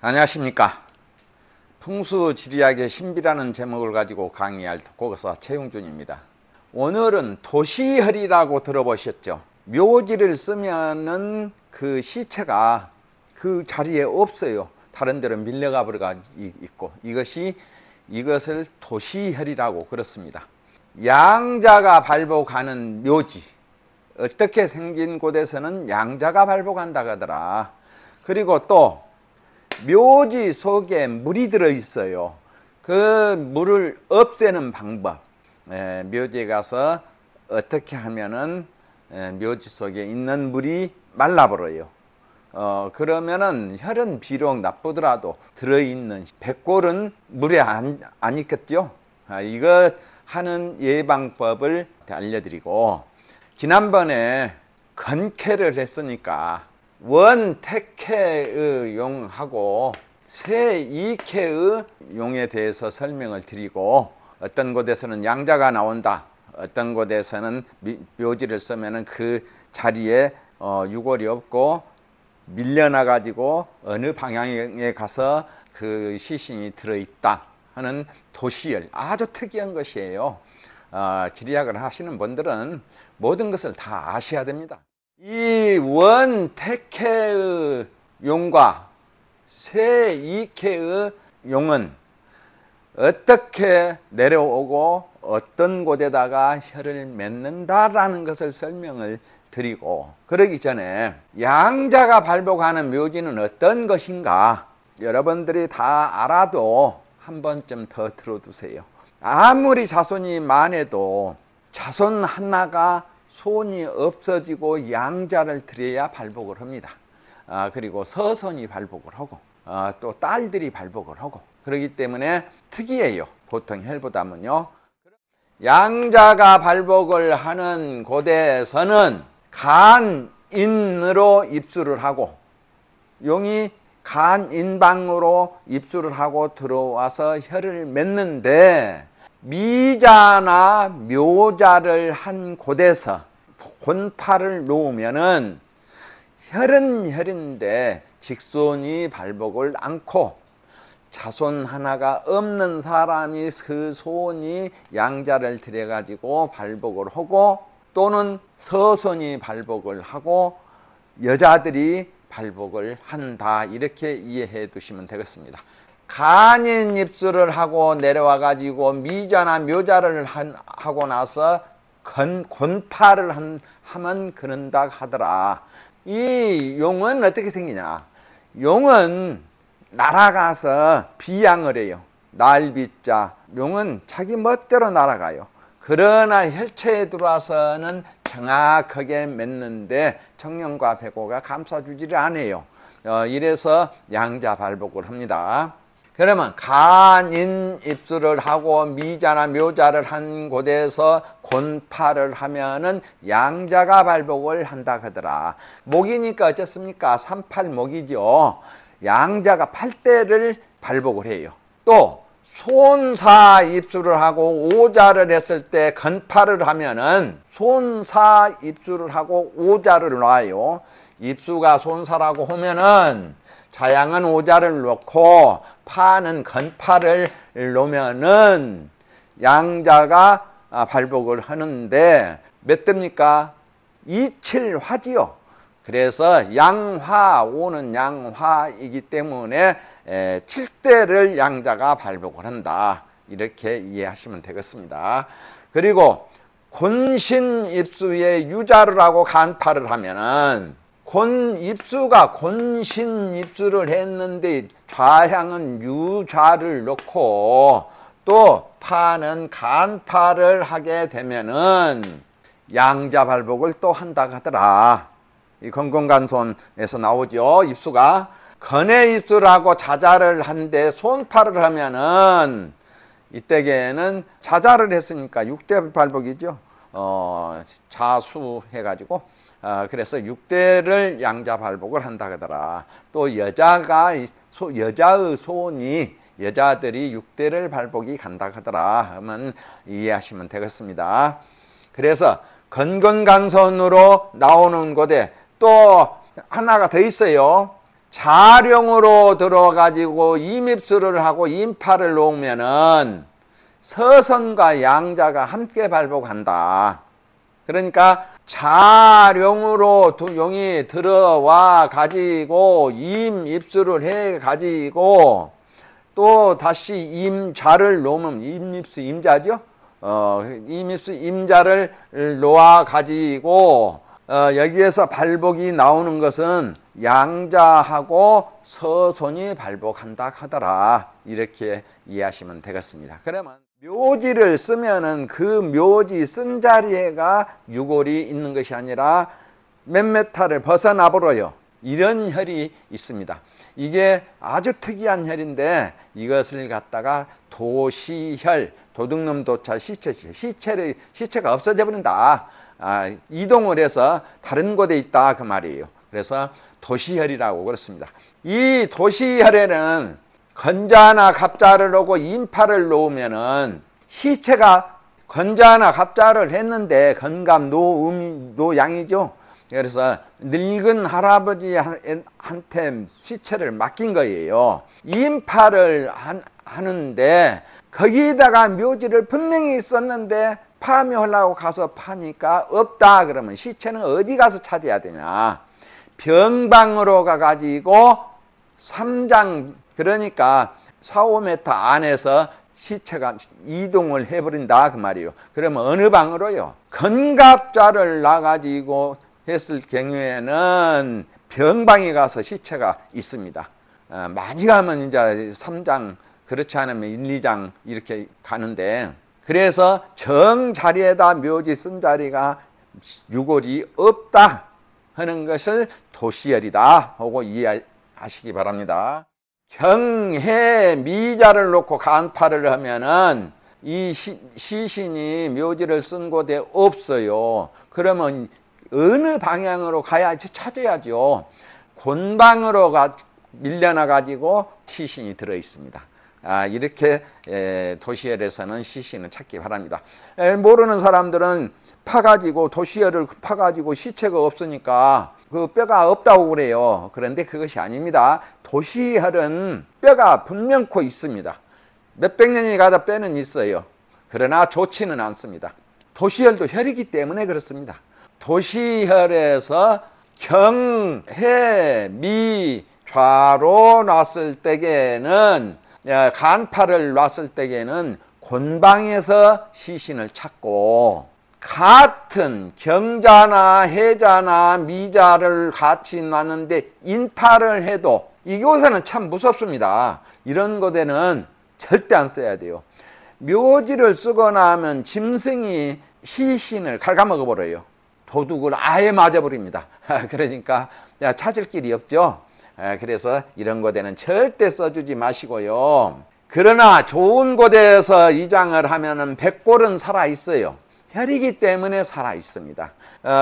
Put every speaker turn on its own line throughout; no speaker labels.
안녕하십니까. 풍수지리학의 신비라는 제목을 가지고 강의할 국어사 최용준입니다. 오늘은 도시혈이라고 들어보셨죠? 묘지를 쓰면은 그 시체가 그 자리에 없어요. 다른 데로 밀려가 버려가 있고, 이것을 도시혈이라고 그렇습니다. 양자가 발복하는 묘지, 어떻게 생긴 곳에서는 양자가 발복한다 하더라. 그리고 또 묘지 속에 물이 들어 있어요. 그 물을 없애는 방법, 묘지에 가서 어떻게 하면은 묘지 속에 있는 물이 말라버려요. 그러면은 혈은 비록 나쁘더라도 들어있는 백골은 물에 안 있겠죠. 이거 하는 예방법을 알려드리고, 지난번에 건캐를 했으니까 원택해의 용하고 세이캐의 용에 대해서 설명을 드리고, 어떤 곳에서는 양자가 나온다, 어떤 곳에서는 묘지를 쓰면은 그 자리에 유골이 없고 밀려나 가지고 어느 방향에 가서 그 시신이 들어있다 하는 도시열, 아주 특이한 것이에요. 지리학을 하시는 분들은 모든 것을 다 아셔야 됩니다. 이 원택해의 용과 세이캐의 용은 어떻게 내려오고 어떤 곳에다가 혈을 맺는다라는 것을 설명을 드리고, 그러기 전에 양자가 발복하는 묘지는 어떤 것인가 여러분들이 다 알아도 한 번쯤 더 들어두세요. 아무리 자손이 많아도 자손 하나가 손이 없어지고 양자를 들여야 발복을 합니다. 그리고 서손이 발복을 하고 또 딸들이 발복을 하고, 그렇기 때문에 특이해요. 보통 혈보다는요. 양자가 발복을 하는 곳에서는 간인으로 입수를 하고, 용이 간인방으로 입수를 하고 들어와서 혈을 맺는데, 미자나 묘자를 한 곳에서 곤파를 놓으면은 혈은 혈인데 직손이 발복을 않고, 자손 하나가 없는 사람이 그 손이 양자를 들여가지고 발복을 하고, 또는 서손이 발복을 하고 여자들이 발복을 한다, 이렇게 이해해 두시면 되겠습니다. 간인 입수를 하고 내려와 가지고 미자나 묘자를 하고 나서 곤파를 하면 그런다 하더라. 이 용은 어떻게 생기냐? 용은 날아가서 비양을 해요. 날비자. 용은 자기 멋대로 날아가요. 그러나 혈체에 들어와서는 정확하게 맺는데 청룡과 백호가 감싸주지를 않아요. 이래서 양자 발복을 합니다. 그러면 간인 입수를 하고 미자나 묘자를 한 곳에서 곤파를 하면은 양자가 발복을 한다 하더라. 목이니까 어쨌습니까? 38목이죠. 양자가 8대를 발복을 해요. 또 손사 입수를 하고 오자를 했을 때 건파를 하면은 손사 입수를 하고 오자를 놔요. 입수가 손사라고 하면은 자양은 오자를 놓고 파는 건파를 놓으면은 양자가 발복을 하는데 몇 대입니까? 이칠화지요. 그래서 양화, 오는 양화이기 때문에 7대를 양자가 발복을 한다, 이렇게 이해하시면 되겠습니다. 그리고 곤신입수에 유자를 하고 간파를 하면은, 곤입수가 곤신입수를 했는데 좌향은 유좌를 놓고 또 파는 간파를 하게 되면은 양자 발복을 또 한다 하더라. 이 건건간손에서 나오죠. 입수가 건의 입수를 하고 자자를 한데 손파를 하면은, 이때에는 자자를 했으니까 6대 발복이죠. 자수 해가지고 그래서 6대를 양자 발복을 한다 하더라. 또 여자의 손이, 여자들이 6대를 발복이 간다 하더라 하면 이해하시면 되겠습니다. 그래서 건건간선으로 나오는 곳에 또 하나가 더 있어요. 자룡으로 들어가지고 임입술을 하고 임파를 놓으면은 서선과 양자가 함께 발복한다. 그러니까 자룡으로 용이 들어와 가지고 임입술을 해 가지고 또 다시 임자를 놓으면 임입술 임자죠. 임입술 임자를 놓아 가지고 여기에서 발복이 나오는 것은 양자하고 서손이 발복한다 하더라. 이렇게 이해하시면 되겠습니다. 그러면 묘지를 쓰면은 그 묘지 쓴 자리에가 유골이 있는 것이 아니라 몇몇타를 벗어나 버려요. 이런 혈이 있습니다. 이게 아주 특이한 혈인데 이것을 갖다가 도시혈, 도둑놈 도차 시체가 없어져 버린다. 이동을 해서 다른 곳에 있다 그 말이에요. 그래서 도시혈이라고 그렇습니다. 이 도시혈에는 건자나 갑자를 놓고 임파를 놓으면은 시체가 건자나 갑자를 했는데 건갑 노양이죠. 그래서 늙은 할아버지한테 시체를 맡긴 거예요. 임파를 하는데 거기다가 묘지를 분명히 있었는데 파묘하려고 가서 파니까 없다 그러면 시체는 어디 가서 찾아야 되냐. 병방으로 가가지고 3장 그러니까 4, 5m 안에서 시체가 이동을 해버린다 그 말이에요. 그러면 어느 방으로요? 건갑자를 놔가지고 했을 경우에는 병방에 가서 시체가 있습니다. 많이 가면 이제 3장 그렇지 않으면 1, 2장 이렇게 가는데 그래서 정자리에다 묘지 쓴 자리가 유골이 없다 하는 것을 도시혈이다 하고 이해하시기 바랍니다. 경해 미자를 놓고 간파를 하면은 이 시신이 묘지를 쓴 곳에 없어요. 그러면 어느 방향으로 가야지 찾아야죠. 곤방으로 밀려나 가지고 시신이 들어 있습니다. 이렇게 도시혈에서는 시신을 찾기 바랍니다. 모르는 사람들은 파가지고 도시혈을 파가지고 시체가 없으니까 그 뼈가 없다고 그래요. 그런데 그것이 아닙니다. 도시혈은 뼈가 분명코 있습니다. 몇백 년이 가다 뼈는 있어요. 그러나 좋지는 않습니다. 도시혈도 혈이기 때문에 그렇습니다. 도시혈에서 경, 해, 미, 좌로 놨을 때에는 간파를 놨을 때에는 곤방에서 시신을 찾고 같은 경자나 해자나 미자를 같이 놨는데 인파를 해도 이곳에는 참 무섭습니다. 이런 곳에는 절대 안 써야 돼요. 묘지를 쓰거나 하면 짐승이 시신을 갉아먹어 버려요. 도둑을 아예 맞아버립니다. 그러니까 찾을 길이 없죠. 그래서 이런 곳에는 절대 써주지 마시고요. 그러나 좋은 곳에서 이장을 하면은 백골은 살아있어요. 혈이기 때문에 살아있습니다.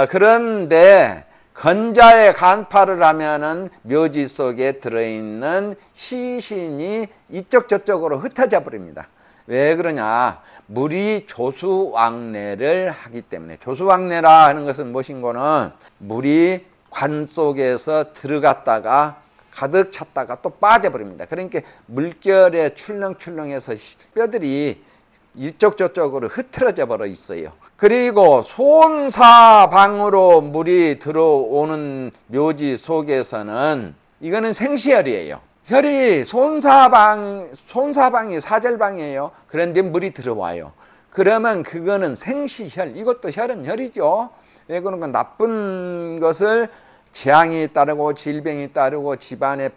그런데 건자에 간파를 하면은 묘지 속에 들어있는 시신이 이쪽 저쪽으로 흩어져 버립니다. 왜 그러냐? 물이 조수왕래를 하기 때문에. 조수왕래라 하는 것은 무엇인고는 물이 관 속에서 들어갔다가 가득 찼다가 또 빠져버립니다. 그러니까 물결에 출렁출렁해서 뼈들이 이쪽 저쪽으로 흐트러져 버려 있어요. 그리고 손사방으로 물이 들어오는 묘지 속에서는 이거는 생시혈이에요. 혈이 손사방이 사절방이에요. 그런데 물이 들어와요. 그러면 그거는 생시혈. 이것도 혈은 혈이죠. 왜 그런가? 나쁜 것을 재앙이 따르고 질병이 따르고 집안에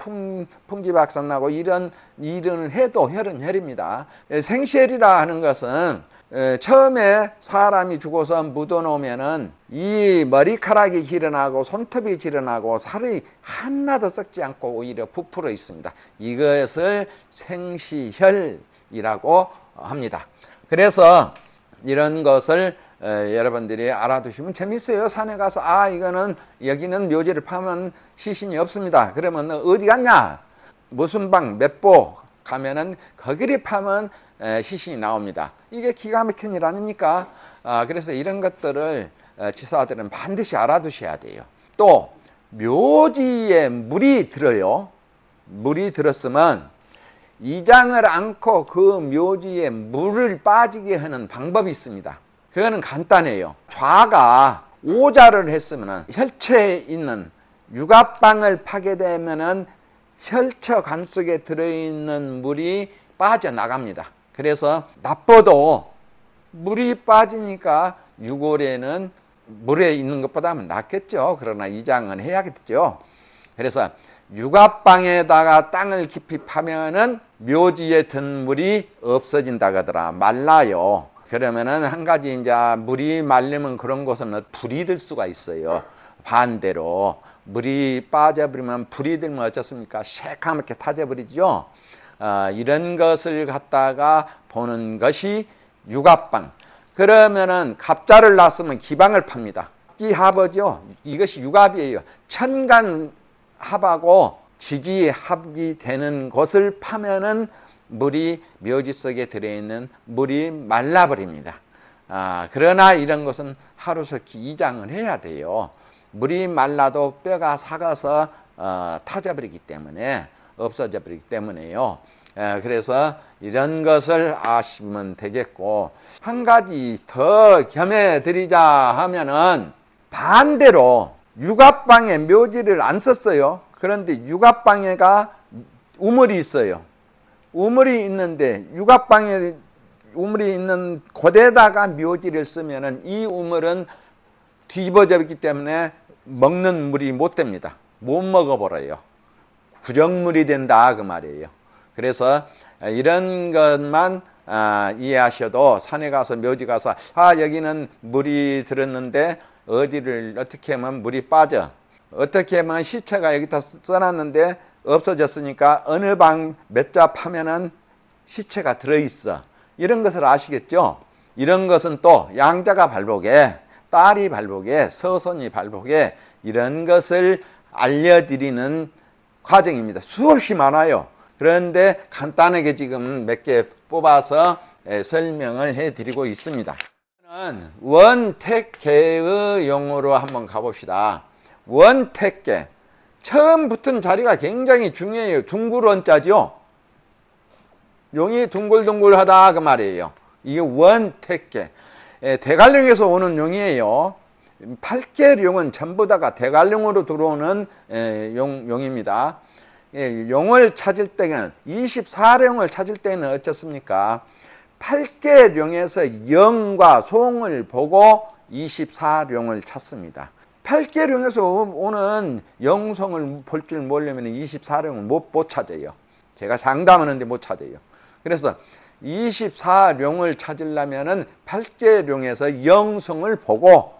풍지박산 나고 이런 일을 해도 혈은 혈입니다. 생시혈이라 하는 것은 처음에 사람이 죽어서 묻어놓으면은 이 머리카락이 길어나고 손톱이 길어나고 살이 하나도 썩지 않고 오히려 부풀어 있습니다. 이것을 생시혈이라고 합니다. 그래서 이런 것을 여러분들이 알아두시면 재밌어요. 산에 가서 이거는 여기는 묘지를 파면 시신이 없습니다. 그러면 어디 갔냐? 무슨 방 몇 보 가면은 거기를 파면 시신이 나옵니다. 이게 기가 막힌 일 아닙니까? 그래서 이런 것들을 지사들은 반드시 알아두셔야 돼요. 또 묘지에 물이 들어요. 물이 들었으면 이장을 않고 그 묘지에 물을 빠지게 하는 방법이 있습니다. 그거는 간단해요. 좌가 오자를 했으면 혈처에 있는 육합방을 파게 되면은 혈처관 속에 들어있는 물이 빠져나갑니다. 그래서 나빠도 물이 빠지니까 유골에는 물에 있는 것보다는 낫겠죠. 그러나 이장은 해야겠죠. 그래서 육합방에다가 땅을 깊이 파면은 묘지에 든 물이 없어진다 하더라. 말라요. 그러면은 한 가지 이제 물이 말리면 그런 곳은 불이 들 수가 있어요. 반대로 물이 빠져버리면 불이 들면 어쩌습니까? 새카맣게 타져버리죠. 이런 것을 갖다가 보는 것이 육합방. 그러면은 갑자를 낳았으면 기방을 팝니다. 기합이죠. 이것이 육합이에요. 천간합하고 지지합이 되는 곳을 파면은 물이 묘지 속에 들어있는 물이 말라버립니다. 그러나 이런 것은 하루속히 이장을 해야 돼요. 물이 말라도 뼈가 삭아서 타져버리기 때문에 없어져 버리기 때문에요. 그래서 이런 것을 아시면 되겠고, 한 가지 더 겸해 드리자 하면은 반대로 육합방에 묘지를 안 썼어요. 그런데 육합방에가 우물이 있어요. 우물이 있는데 육합방에 우물이 있는 곳에다가 묘지를 쓰면은 이 우물은 뒤집어져 있기 때문에 먹는 물이 못 됩니다. 못 먹어버려요. 구정물이 된다 그 말이에요. 그래서 이런 것만 이해하셔도 산에 가서 묘지 가서 여기는 물이 들었는데 어디를 어떻게 하면 물이 빠져, 어떻게 하면 시체가 여기다 써놨는데 없어졌으니까 어느 방 몇 자 파면은 시체가 들어있어. 이런 것을 아시겠죠? 이런 것은 또 양자가 발복에, 딸이 발복에, 서손이 발복에 이런 것을 알려드리는 과정입니다. 수없이 많아요. 그런데 간단하게 지금 몇 개 뽑아서 설명을 해드리고 있습니다. 원택계의 용어로 한번 가봅시다. 원택계. 처음 붙은 자리가 굉장히 중요해요. 둥글원자죠. 용이 둥글둥글하다 그 말이에요. 이게 원택계. 대관령에서 오는 용이에요. 8개 용은 전부 다가 대관령으로 들어오는 용입니다. 용을 찾을 때는 24령을 찾을 때는 어떻습니까? 8개 령에서 영과 송을 보고 24령을 찾습니다. 8개 령에서 오는 영송을 볼 줄 모르려면 24령을 못 찾아요. 제가 장담하는데 못 찾아요. 그래서 24령을 찾으려면 8개 령에서 영송을 보고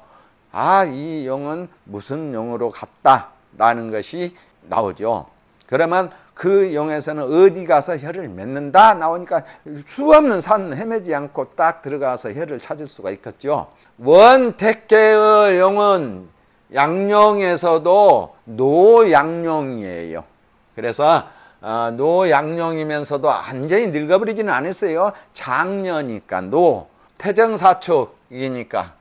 이 용은 무슨 용으로 갔다라는 것이 나오죠. 그러면 그 용에서는 어디 가서 혀를 맺는다 나오니까 수없는 산 헤매지 않고 딱 들어가서 혀를 찾을 수가 있겠죠. 원택계의 용은 양용에서도 노양용이에요. 그래서 노양용이면서도 완전히 늙어버리지는 않았어요. 장녀니까 태정사축이니까.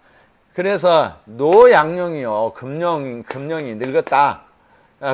그래서 노양용이요. 금용이 늙었다.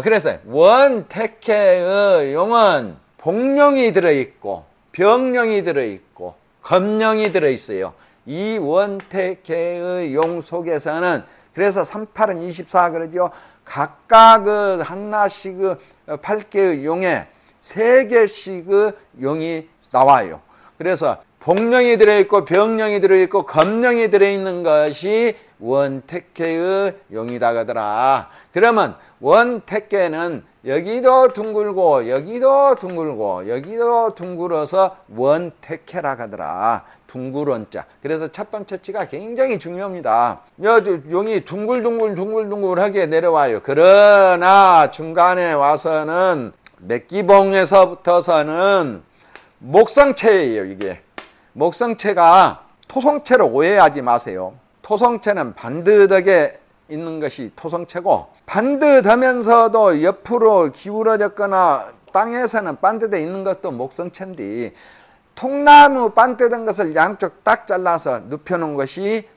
그래서 원택계의 용은 복령이 들어있고 병령이 들어있고 검령이 들어있어요. 이 원택계의 용 속에서는 그래서 38은 24 그러죠. 각각 하나씩 8개의 용에 3개씩 용이 나와요. 그래서 복령이 들어있고 병령이 들어있고 검령이 들어있는 것이 원택계의 용이다 하더라. 그러면 원택계는 여기도 둥글고 여기도 둥글고 여기도 둥글어서 원택계라 하더라. 둥글원자. 그래서 첫 번째 치가 굉장히 중요합니다. 용이 둥글둥글하게 내려와요. 그러나 중간에 와서는 맥기봉에서부터서는 목성체예요. 이게 목성체가 토성체로 오해하지 마세요. 토성체는 반듯하게 있는 것이 토성체고, 반듯하면서도 옆으로 기울어졌거나 땅에서는 반듯해 있는 것도 목성체인데, 통나무 반듯한 것을 양쪽 딱 잘라서 눕혀놓은 것이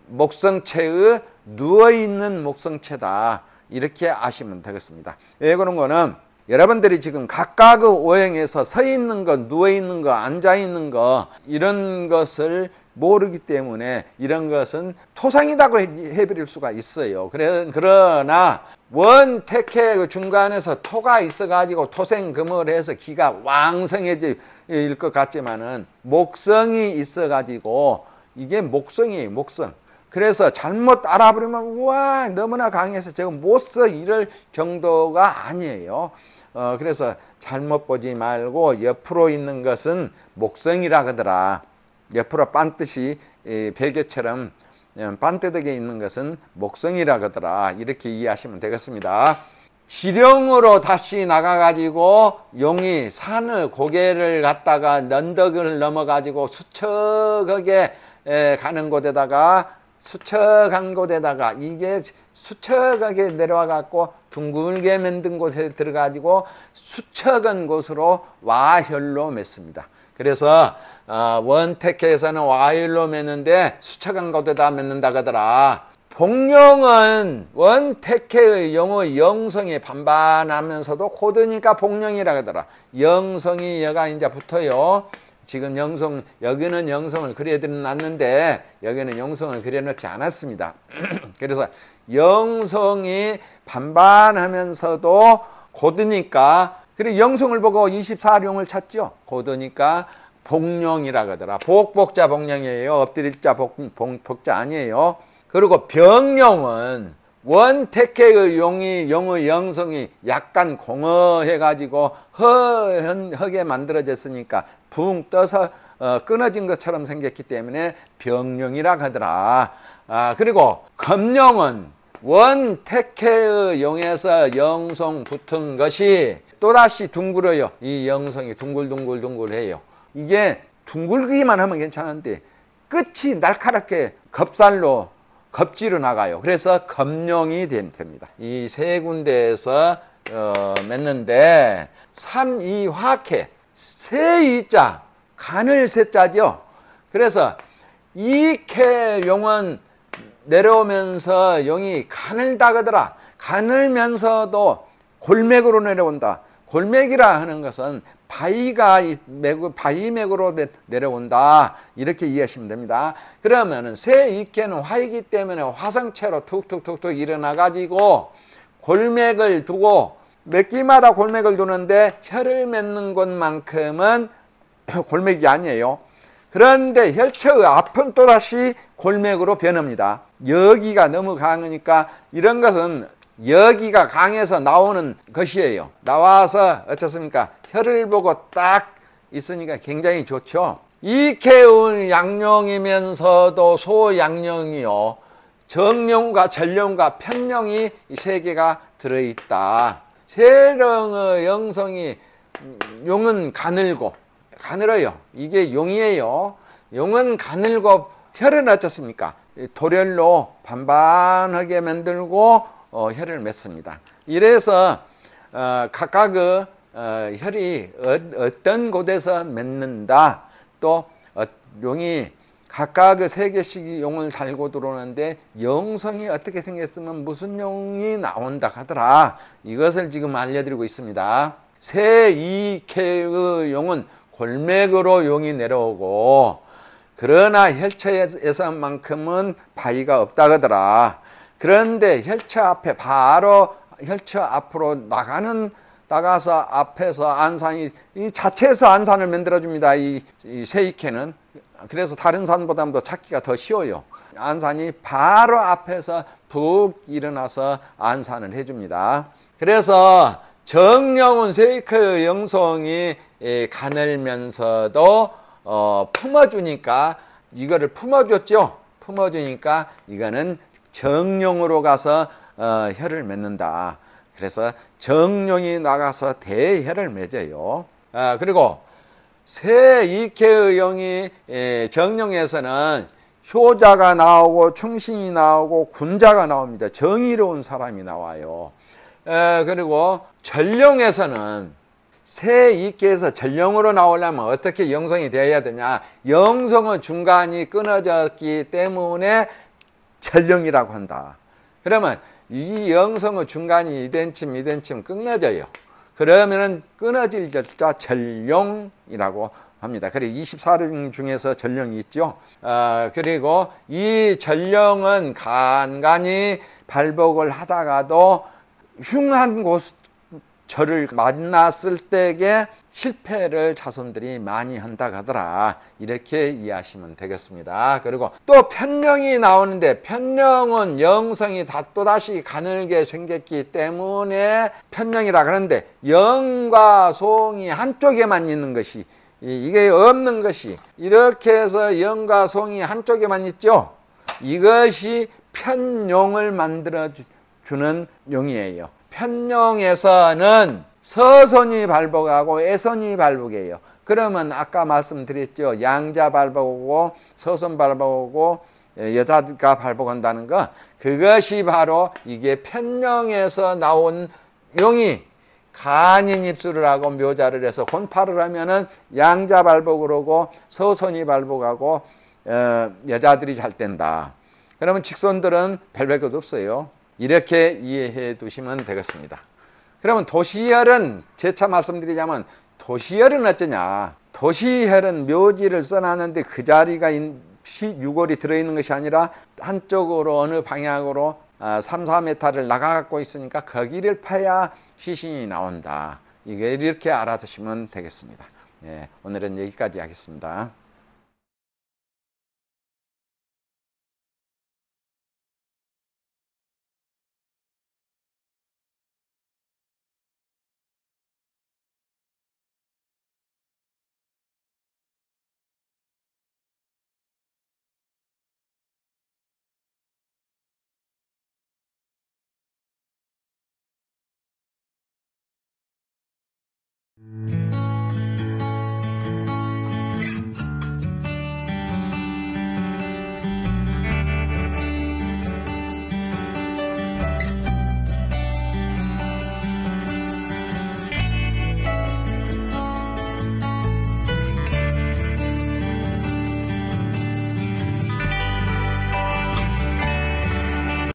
목성체의 누워있는 목성체다. 이렇게 아시면 되겠습니다. 왜 그런 거는 여러분들이 지금 각각의 오행에서 서 있는 거, 누워 있는 거, 앉아 있는 거 이런 것을 모르기 때문에 이런 것은 토상이라고 해버릴 수가 있어요. 그러나 원택해 중간에서 토가 있어가지고 토생금을 해서 기가 왕성해질 것 같지만은 목성이 있어가지고 이게 목성이에요, 목성. 그래서 잘못 알아버리면 우와 너무나 강해서 제가 못 써 이럴 정도가 아니에요. 그래서 잘못 보지 말고 옆으로 있는 것은 목성이라 하더라. 옆으로 반듯이 베개처럼 반듯하게 있는 것은 목성이라 하더라. 이렇게 이해하시면 되겠습니다. 지령으로 다시 나가가지고 용이 산을 고개를 갔다가 언덕을 넘어가지고 수척하게 가는 곳에다가 수척한 곳에다가 이게 수척하게 내려와 갖고 둥글게 만든 곳에 들어가지고 수척한 곳으로 와혈로 맺습니다. 그래서 원택해에서는 와혈로 맺는데 수척한 곳에다 맺는다 하더라. 복령은 원택해의 용의 영성이 반반하면서도 고드니까 복령이라 하더라. 영성이 여가 이제 붙어요. 지금 영성, 여기는 영성을 그려놨는데 여기는 영성을 그려놓지 않았습니다. 그래서 영성이 반반하면서도 고드니까, 그리고 영성을 보고 24룡을 찾죠. 고드니까 복령이라고 하더라. 복복자 복령이에요. 엎드릴 자 복자 아니에요. 그리고 병령은 원택해의 용의 영성이 약간 공허해가지고 허게 만들어졌으니까 붕 떠서 끊어진 것처럼 생겼기 때문에 병령이라 하더라. 그리고 검령은 원택해의 용에서 영성 붙은 것이 또다시 둥글어요. 이 영성이 둥글둥글둥글해요. 이게 둥글기만 하면 괜찮은데 끝이 날카롭게 겁살로 겁지로 나가요. 그래서 검령이 됩니다. 이 세 군데에서 맺는데 삼이화캐 세이자 간을 세자죠. 그래서 이캐 용은 내려오면서 용이 간을 닦으더라. 가늘면서도 골맥으로 내려온다. 골맥이라 하는 것은 바위맥으로 내려온다. 이렇게 이해하시면 됩니다. 그러면은 새 이케는 화이기 때문에 화성체로 툭툭툭툭 일어나가지고 골맥을 두고 몇 기마다 골맥을 두는데 혀를 맺는 곳만큼은 골맥이 아니에요. 그런데 혈처의 앞은 또다시 골맥으로 변합니다. 여기가 너무 강하니까 이런 것은 여기가 강해서 나오는 것이에요. 나와서 어떻습니까? 혀를 보고 딱 있으니까 굉장히 좋죠. 이케운 양령이면서도 소양령이요. 정령과 전령과 편령이 이 세 개가 들어있다. 세령의 영성이 용은 가늘어요. 이게 용이에요. 용은 가늘고 혀는 어떻습니까? 도렬로 반반하게 만들고 혀를 맺습니다. 이래서 각각의 혈이 어떤 곳에서 맺는다. 또 용이 각각의 세 개씩 용을 달고 들어오는데 영성이 어떻게 생겼으면 무슨 용이 나온다 하더라. 이것을 지금 알려드리고 있습니다. 세 이케의 용은 골맥으로 용이 내려오고 그러나 혈처에서만큼은 바위가 없다 하더라. 그런데 혈처 앞에 바로 혈처 앞으로 나가서 앞에서 안산이 이 자체에서 안산을 만들어 줍니다. 이 세이케는. 그래서 다른 산보다도 찾기가 더 쉬워요. 안산이 바로 앞에서 푹 일어나서 안산을 해줍니다. 그래서 정령은 세이케의 영성이 가늘면서도 품어주니까 이거를 품어줬죠. 품어주니까 이거는 정령으로 가서 혀를 맺는다. 그래서 정령이 나가서 대혀를 맺어요. 그리고 세 이케의 영이 정령에서는 효자가 나오고 충신이 나오고 군자가 나옵니다. 정의로운 사람이 나와요. 그리고 전령에서는 세 이케에서 전령으로 나오려면 어떻게 영성이 되어야 되냐. 영성은 중간이 끊어졌기 때문에 전령이라고 한다. 그러면 이 영성의 중간이 이덴침 끊어져요. 그러면은 끊어질 절자 전룡이라고 합니다. 그리고 24령 중에서 전령이 있죠. 그리고 이 전령은 간간히 발복을 하다가도 흉한 절을 만났을 때에 실패를 자손들이 많이 한다고 하더라. 이렇게 이해하시면 되겠습니다. 그리고 또 편령이 나오는데, 편령은 영성이 또다시 가늘게 생겼기 때문에 편령이라 그러는데, 영과 송이 한쪽에만 있는 것이, 이게 없는 것이, 이렇게 해서 영과 송이 한쪽에만 있죠. 이것이 편용을 만들어 주는 용이에요. 편령에서는 서선이 발복하고 애선이 발복이에요. 그러면 아까 말씀드렸죠. 양자 발복하고 서선 발복하고 여자가 발복한다는 거, 그것이 바로 이게 편령에서 나온 용이 간인 입술을 하고 묘자를 해서 곤파를 하면은 양자 발복을 하고 서선이 발복하고 여자들이 잘 된다. 그러면 직선들은 별 것 없어요. 이렇게 이해해 두시면 되겠습니다. 그러면 도시혈은, 재차 말씀드리자면 도시혈은 어쩌냐. 도시혈은 묘지를 써놨는데 그 자리가 유골이 들어있는 것이 아니라 한쪽으로 어느 방향으로 3, 4m를 나가갖고 있으니까 거기를 파야 시신이 나온다. 이게 이렇게 알아두시면 되겠습니다. 예, 오늘은 여기까지 하겠습니다.